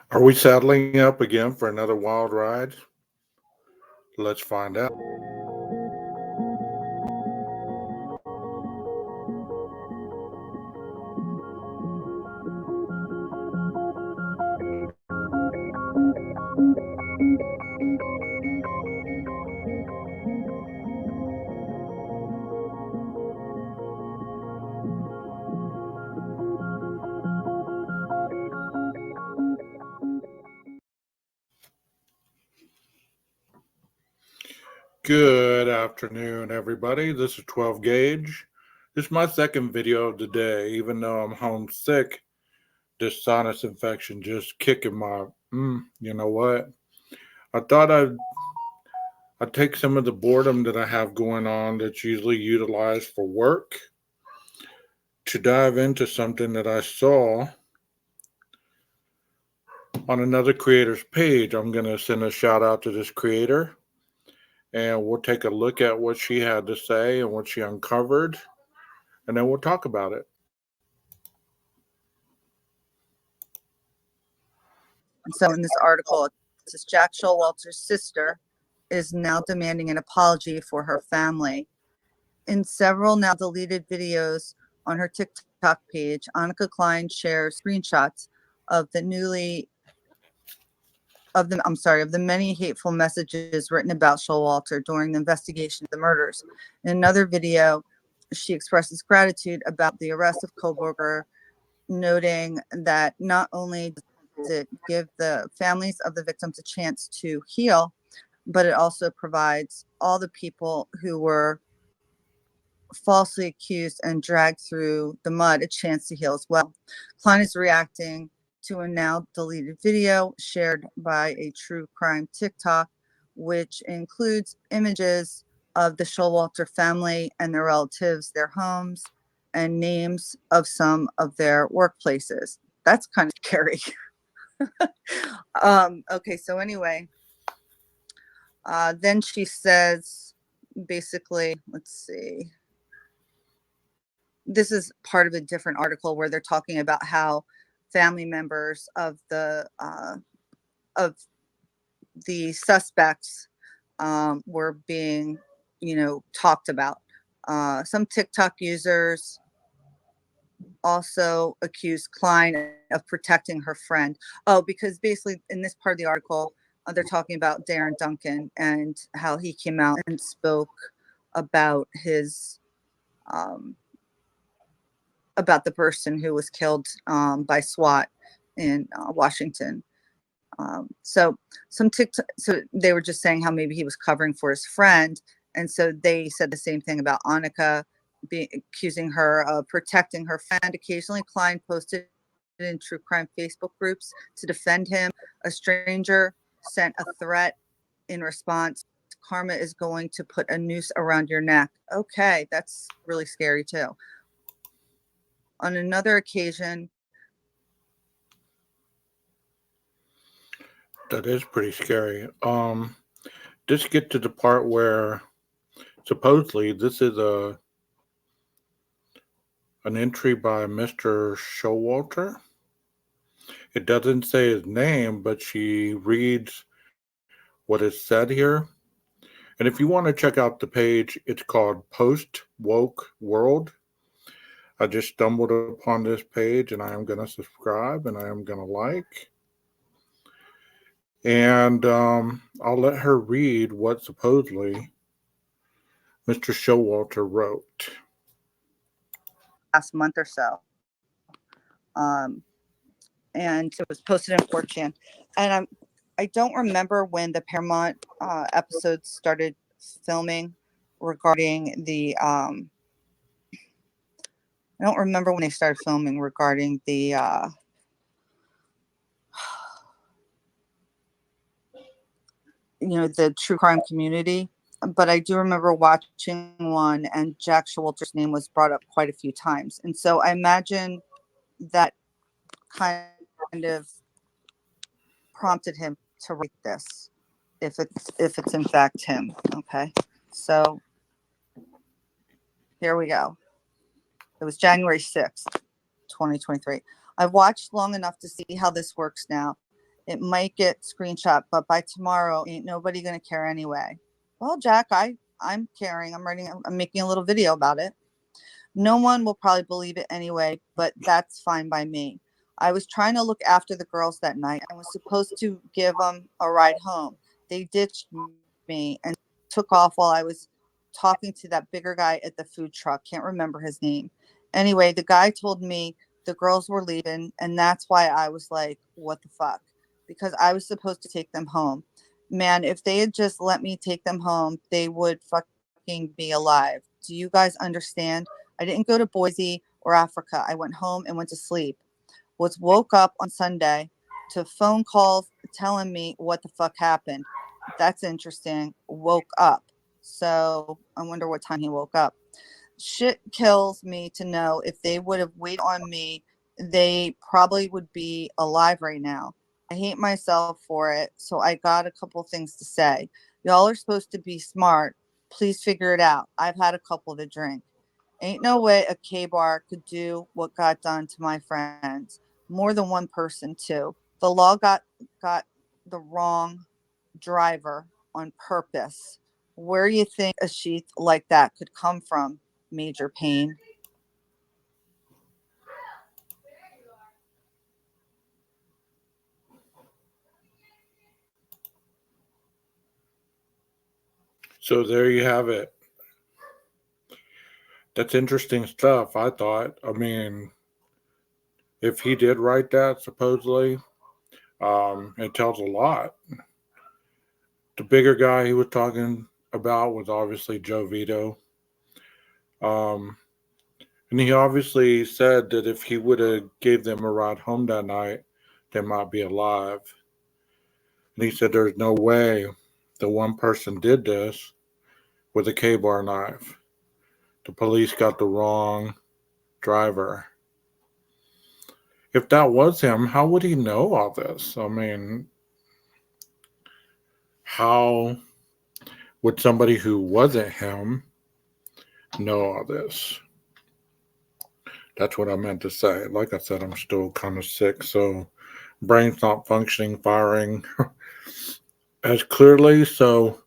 Are we saddling up again for another wild ride? Let's find out. Good afternoon, everybody. This is 12 Gauge. This is my second video of the day. Even though I'm homesick, this sinus infection just kicking my, you know what? I thought I'd take some of the boredom that I have going on that's usually utilized for work to dive into something that I saw on another creator's page. I'm going to send a shout out to this creator, and we'll take a look at what she had to say and what she uncovered, and then we'll talk about it. So in this article, it says Jack Showalter's sister is now demanding an apology for her family. In several now deleted videos on her TikTok page, Annika Klein shares screenshots of the many hateful messages written about Showalter during the investigation of the murders. In another video, she expresses gratitude about the arrest of Kohlberger, noting that not only does it give the families of the victims a chance to heal, but it also provides all the people who were falsely accused and dragged through the mud a chance to heal as well. Klein is reacting to a now deleted video shared by a true crime TikTok, which includes images of the Showalter family and their relatives, their homes, and names of some of their workplaces. That's kind of scary. Okay, so anyway, then she says, basically, let's see. This is part of a different article where they're talking about how family members of the suspects were being, talked about. Some TikTok users also accused Klein of protecting her friend. Oh, because basically in this part of the article, they're talking about Darren Duncan and how he came out and spoke about his about the person who was killed by SWAT in Washington. So they were just saying how maybe he was covering for his friend, and so they said the same thing about Annika, accusing her of protecting her friend. Occasionally, Klein posted in true crime Facebook groups to defend him. A stranger sent a threat in response: "Karma is going to put a noose around your neck." Okay, that's really scary too. On another occasion, That is pretty scary. Just get to the part where supposedly this is an entry by Mr. Showalter. It doesn't say his name, but she reads what is said here. And if you want to check out the page, it's called Post Woke World. I just stumbled upon this page, and I am going to subscribe and I am going to like. And I'll let her read what supposedly Mr. Showalter wrote. Last month or so. And it was posted in 4chan. And I don't remember when the Paramount episodes started filming regarding the I don't remember when they started filming regarding the the true crime community, but I do remember watching one and Jack Showalter's name was brought up quite a few times. And so I imagine that kind of prompted him to write this, if it's in fact him. Okay, so here we go. It was January 6th, 2023. I've watched long enough to see how this works now. It might get screenshot, but by tomorrow, ain't nobody gonna care anyway. Well, Jack, I'm caring. I'm making a little video about it. No one will probably believe it anyway, but that's fine by me. I was trying to look after the girls that night. I was supposed to give them a ride home. They ditched me and took off while I was talking to that bigger guy at the food truck. Can't remember his name. Anyway, the guy told me the girls were leaving, and that's why I was like, what the fuck? Because I was supposed to take them home. Man, if they had just let me take them home, they would fucking be alive. Do you guys understand? I didn't go to Boise or Africa. I went home and went to sleep. Was woke up on Sunday to phone calls telling me what the fuck happened. That's interesting. Woke up. So I wonder what time he woke up. Shit kills me to know if they would have waited on me, they probably would be alive right now. I hate myself for it. So I got a couple things to say. Y'all are supposed to be smart. Please figure it out. I've had a couple to drink. Ain't no way a K-bar could do what got done to my friends. More than one person, too. The law got the wrong driver on purpose. Where you think a sheath like that could come from, Major Pain? So there you have it. That's interesting stuff, I thought. I mean, if he did write that, supposedly, it tells a lot. The bigger guy he was talking about was obviously Joe Vito. Um, and he obviously said that if he would have gave them a ride home that night, they might be alive. And he said there's no way the one person did this with a K-bar knife. The police got the wrong driver. If that was him, how would he know all this? I mean, how would somebody who wasn't him know all this? That's what I meant to say. Like I said, I'm still kind of sick, so brain's not functioning, firing as clearly. So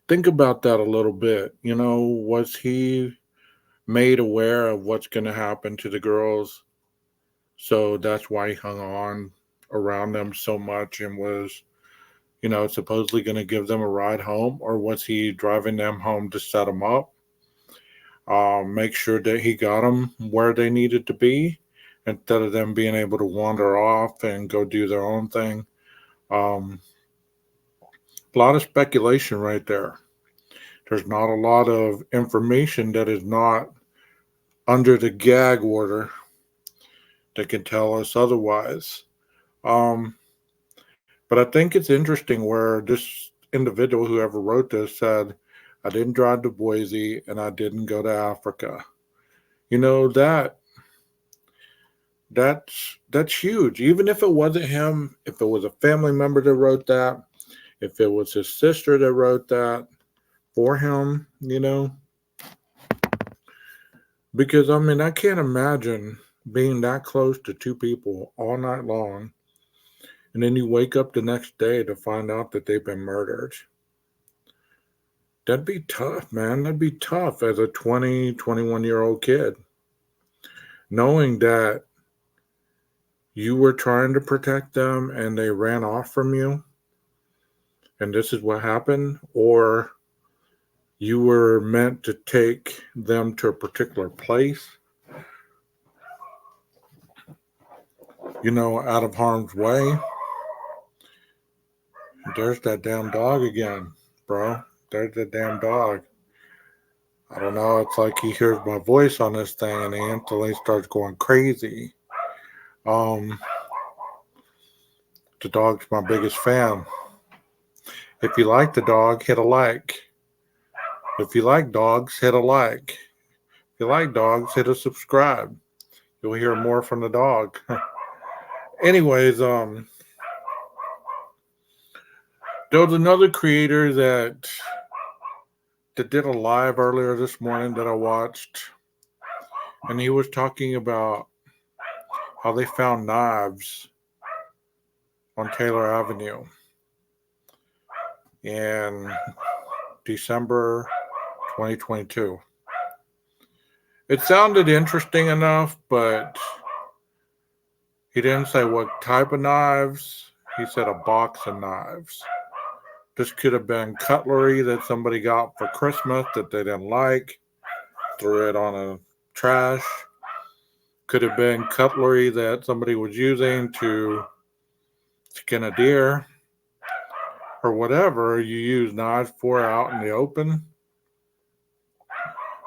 think about that a little bit. You know, was he made aware of what's going to happen to the girls? So that's why he hung on around them so much and was, supposedly going to give them a ride home? Or was he driving them home to set them up? Make sure that he got them where they needed to be instead of them being able to wander off and go do their own thing. A lot of speculation right there. There's not a lot of information that is not under the gag order that can tell us otherwise. But I think it's interesting where this individual, whoever wrote this, said, I didn't drive to Boise and I didn't go to Africa. That's huge. Even if it wasn't him, if it was a family member that wrote that, if it was his sister that wrote that for him, because I can't imagine being that close to two people all night long, and then you wake up the next day to find out that they've been murdered. That'd be tough, man. That'd be tough as a 20, 21-year-old kid, knowing that you were trying to protect them and they ran off from you, and this is what happened, or you were meant to take them to a particular place, out of harm's way. There's that damn dog again, bro. There's that damn dog. I don't know. It's like he hears my voice on this thing and he instantly starts going crazy. The dog's my biggest fan. If you like the dog, hit a like. If you like dogs, hit a like. If you like dogs, hit a subscribe. You'll hear more from the dog. Anyways, there was another creator that did a live earlier this morning that I watched, and he was talking about how they found knives on Taylor Avenue in December 2022. It sounded interesting enough, but he didn't say what type of knives. He said a box of knives. This could have been cutlery that somebody got for Christmas that they didn't like, threw it on a trash. Could have been cutlery that somebody was using to skin a deer or whatever you use knives for out in the open.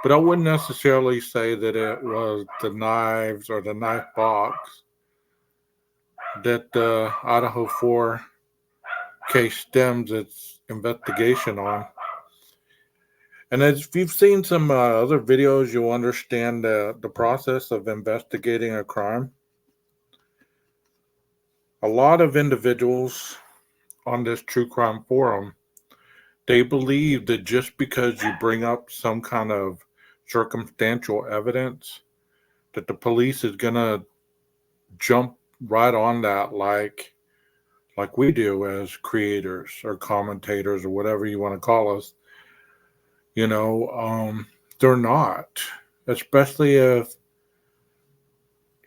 But I wouldn't necessarily say that it was the knives or the knife box that the Idaho 4 case stems its investigation on. And as if you've seen some other videos, you'll understand the process of investigating a crime. A lot of individuals on this true crime forum, they believe that just because you bring up some kind of circumstantial evidence, that the police is going to jump right on that like we do as creators or commentators or whatever you want to call us. They're not, especially if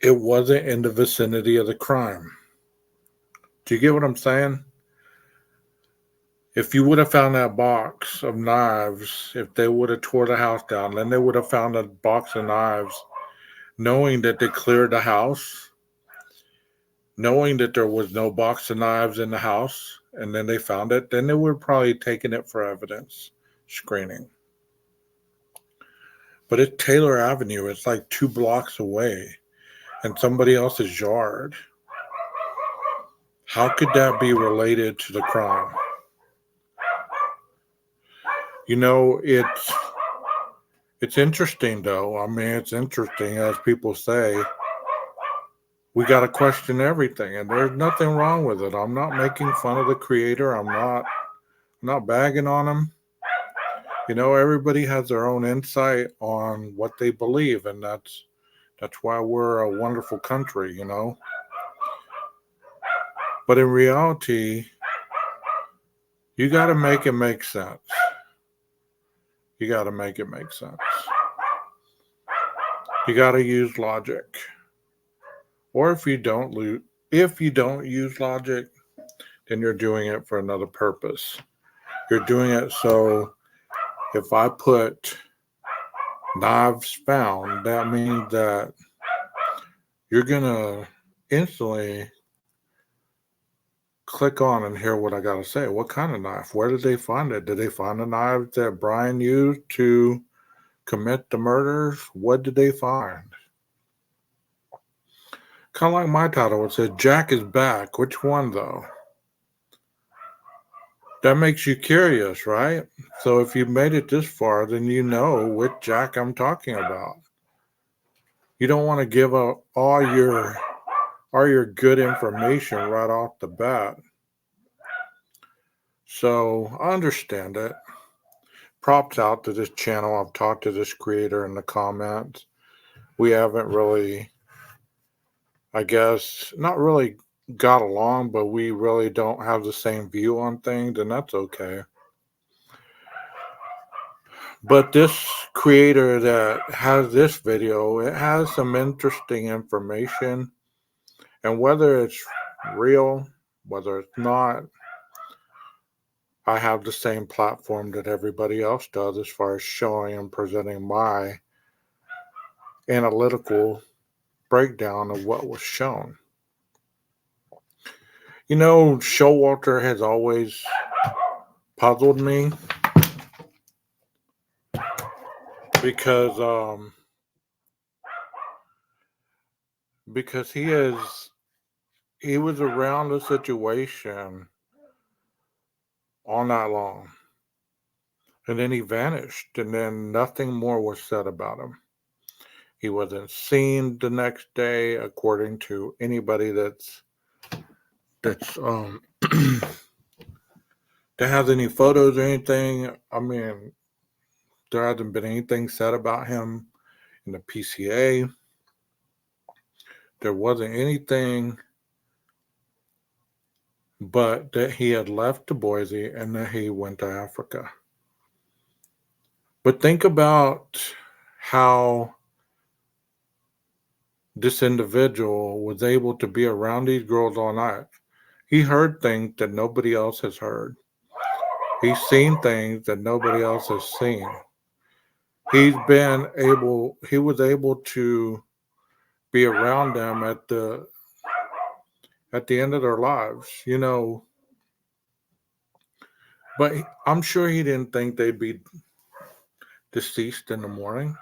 it wasn't in the vicinity of the crime. Do you get what I'm saying? If you would have found that box of knives, if they would have tore the house down, then they would have found a box of knives, knowing that they cleared the house, knowing that there was no box of knives in the house, and then they found it, then they would have probably taken it for evidence screening. But it's Taylor Avenue. It's like 2 blocks away in somebody else's yard. How could that be related to the crime? It's interesting, though. I mean, it's interesting, as people say. We got to question everything, and there's nothing wrong with it. I'm not making fun of the creator. I'm not bagging on him. Everybody has their own insight on what they believe, and that's why we're a wonderful country, But in reality, you got to make it make sense. You got to make it make sense. You got to use logic. Or if you don't use logic, then you're doing it for another purpose. You're doing it so if I put knives found, that means that you're going to instantly click on and hear what I got to say. What kind of knife? Where did they find it? Did they find the knife that Brian used to commit the murders? What did they find? Kind of like my title. It said, Jack is back. Which one, though? That makes you curious, right? So if you made it this far, then you know which Jack I'm talking about. You don't want to give up all your good information right off the bat. So I understand it. Props out to this channel. I've talked to this creator in the comments. We haven't really, I guess, not really got along, but we really don't have the same view on things, and that's okay. But this creator that has this video, it has some interesting information, and whether it's real, whether it's not, I have the same platform that everybody else does as far as showing and presenting my analytical breakdown of what was shown. Showalter has always puzzled me because he was around the situation all night long, and then he vanished, and then nothing more was said about him. He wasn't seen the next day, according to anybody that's that has any photos or anything. I mean, there hasn't been anything said about him in the PCA. There wasn't anything but that he had left to Boise and that he went to Africa. But think about how this individual was able to be around these girls all night. He heard things that nobody else has heard. He's seen things that nobody else has seen. He was able to be around them at the end of their lives, but I'm sure he didn't think they'd be deceased in the morning.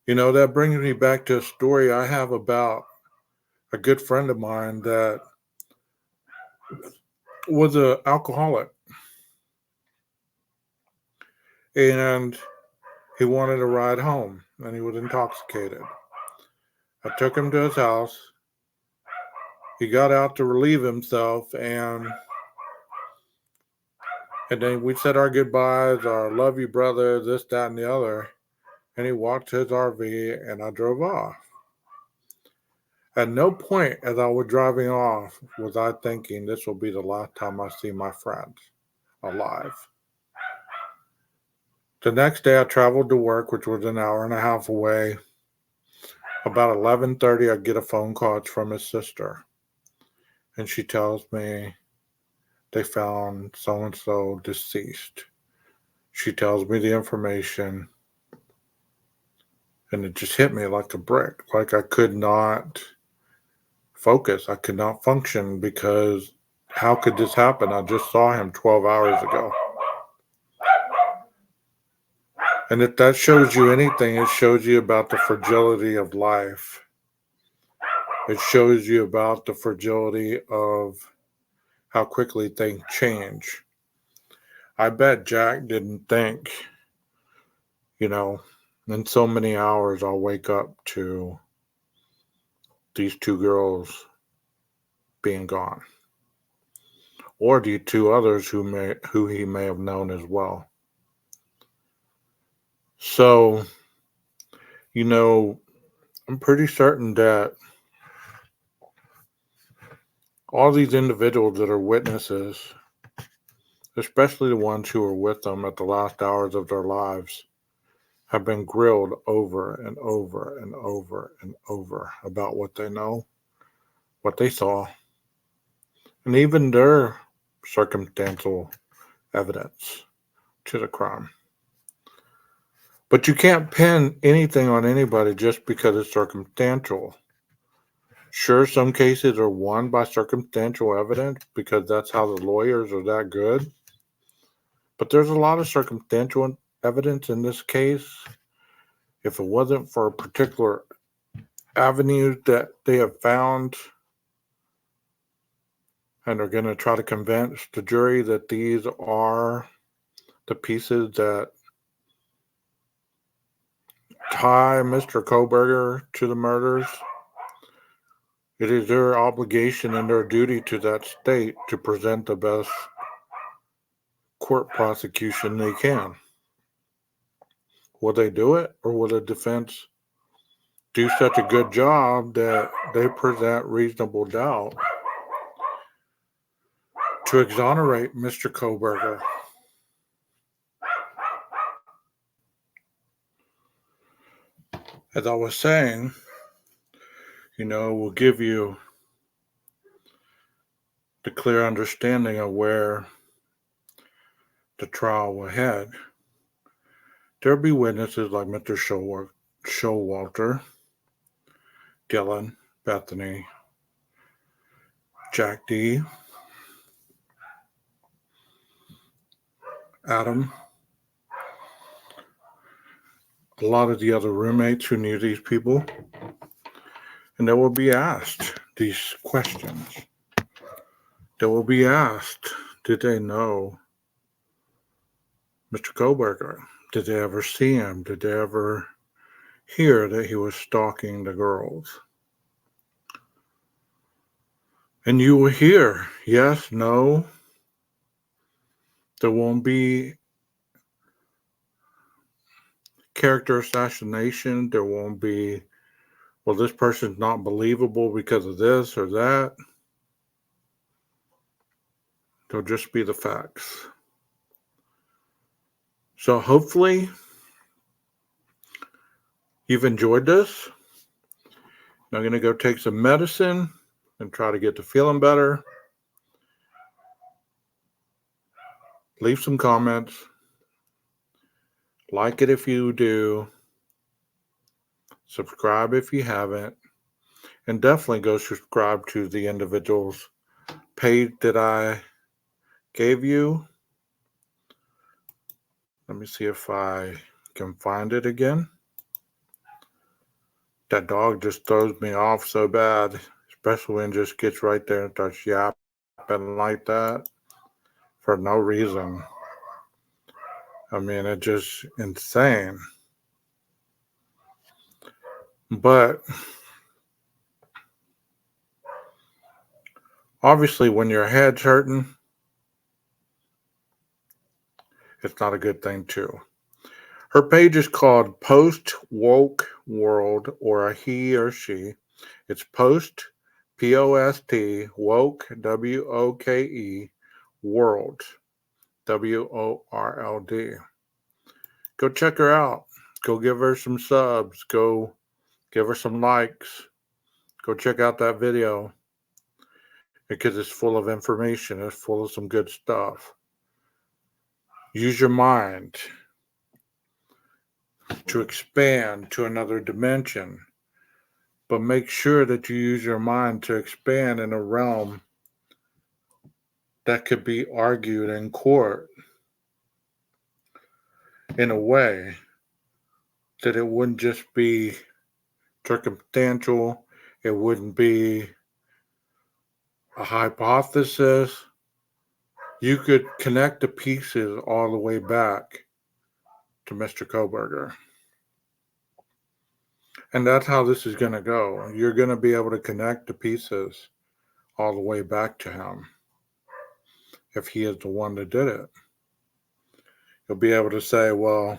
That brings me back to a story I have about a good friend of mine that was an alcoholic, and he wanted a ride home, and he was intoxicated. I took him to his house. He got out to relieve himself, and then we said our goodbyes, our love you, brother, this, that, and the other. And he walked to his RV, and I drove off. At no point as I was driving off was I thinking this will be the last time I see my friend alive. The next day I traveled to work, which was an hour and a half away. About 11:30, I get a phone call. It's from his sister. And she tells me they found so-and-so deceased. She tells me the information, and it just hit me like a brick. Like I could not focus. I could not function because how could this happen? I just saw him 12 hours ago. And if that shows you anything, it shows you about the fragility of life. It shows you about the fragility of how quickly things change. I bet Jack didn't think, in so many hours I'll wake up to these two girls being gone. Or the two others who he may have known as well. So, I'm pretty certain that all these individuals that are witnesses, especially the ones who were with them at the last hours of their lives, have been grilled over and over and over and over about what they know, what they saw, and even their circumstantial evidence to the crime. But you can't pin anything on anybody just because it's circumstantial. Sure, some cases are won by circumstantial evidence because that's how the lawyers are that good. But there's a lot of circumstantial evidence in this case. If it wasn't for a particular avenue that they have found, and they're going to try to convince the jury that these are the pieces that tie Mr. Kohberger to the murders, it is their obligation and their duty to that state to present the best court prosecution they can. Will they do it, or will the defense do such a good job that they present reasonable doubt to exonerate Mr. Kohberger? As I was saying, will give you the clear understanding of where the trial will head. There'll be witnesses like Mr. Showalter, Dylan, Bethany, Jack D, Adam, a lot of the other roommates who knew these people, and they will be asked these questions. They will be asked, did they know Mr. Kohberger? Did they ever see him? Did they ever hear that he was stalking the girls? And you will hear yes, no. There won't be character assassination. There won't be, well, this person's not believable because of this or that. They'll just be the facts. So hopefully you've enjoyed this. I'm going to go take some medicine and try to get to feeling better. Leave some comments. Like it if you do. Subscribe if you haven't. And definitely go subscribe to the individual's page that I gave you. Let me see if I can find it again. That dog just throws me off so bad, especially when it just gets right there and starts yapping like that for no reason. I mean, it's just insane. But obviously, when your head's hurting, it's not a good thing too. Her page is called Post Woke World, or a he or she. It's Post, P-O-S-T, Woke, W-O-K-E, World, W-O-R-L-D. Go check her out. Go give her some subs. Go give her some likes. Go check out that video because it's full of information. It's full of some good stuff. Use your mind to expand to another dimension, but make sure that you use your mind to expand in a realm that could be argued in court in a way that it wouldn't just be circumstantial, it wouldn't be a hypothesis. You could connect the pieces all the way back to Mr. Kohberger. And that's how this is going to go. You're going to be able to connect the pieces all the way back to him if he is the one that did it. You'll be able to say, well,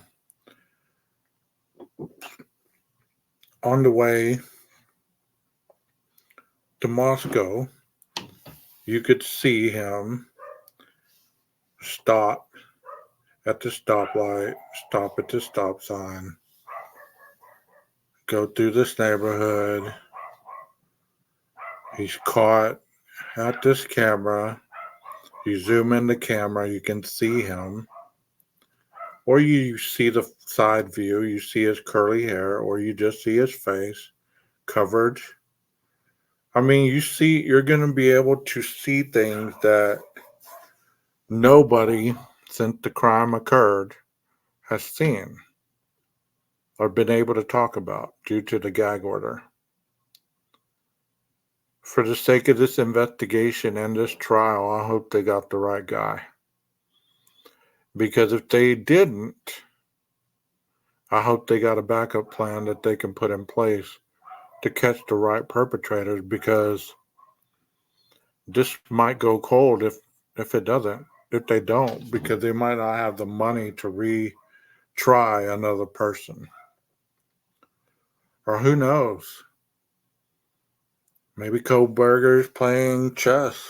on the way to Moscow, you could see him stop at the stoplight, stop at the stop sign, go through this neighborhood. He's caught at this camera. You zoom in the camera, you can see him. Or you see the side view, you see his curly hair, or you just see his face covered. I mean, you're going to be able to see things that nobody since the crime occurred has seen or been able to talk about due to the gag order. For the sake of this investigation and this trial, I hope they got the right guy. Because if they didn't, I hope they got a backup plan that they can put in place to catch the right perpetrators, because this might go cold if they don't, because they might not have the money to retry another person. Or who knows? Maybe Kohberger's playing chess,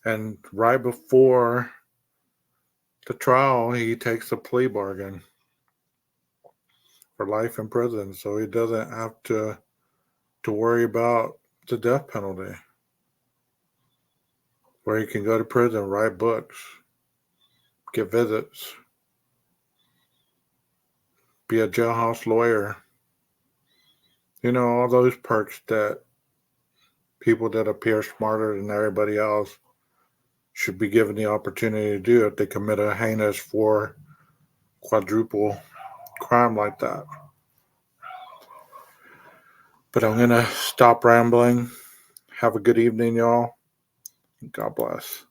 and right before the trial, he takes a plea bargain for life in prison, so he doesn't have to worry about the death penalty, where he can go to prison, write books, get visits, be a jailhouse lawyer. You know, all those perks that people that appear smarter than everybody else should be given the opportunity to do if they commit a heinous quadruple crime like that. But I'm going to stop rambling. Have a good evening, y'all. God bless.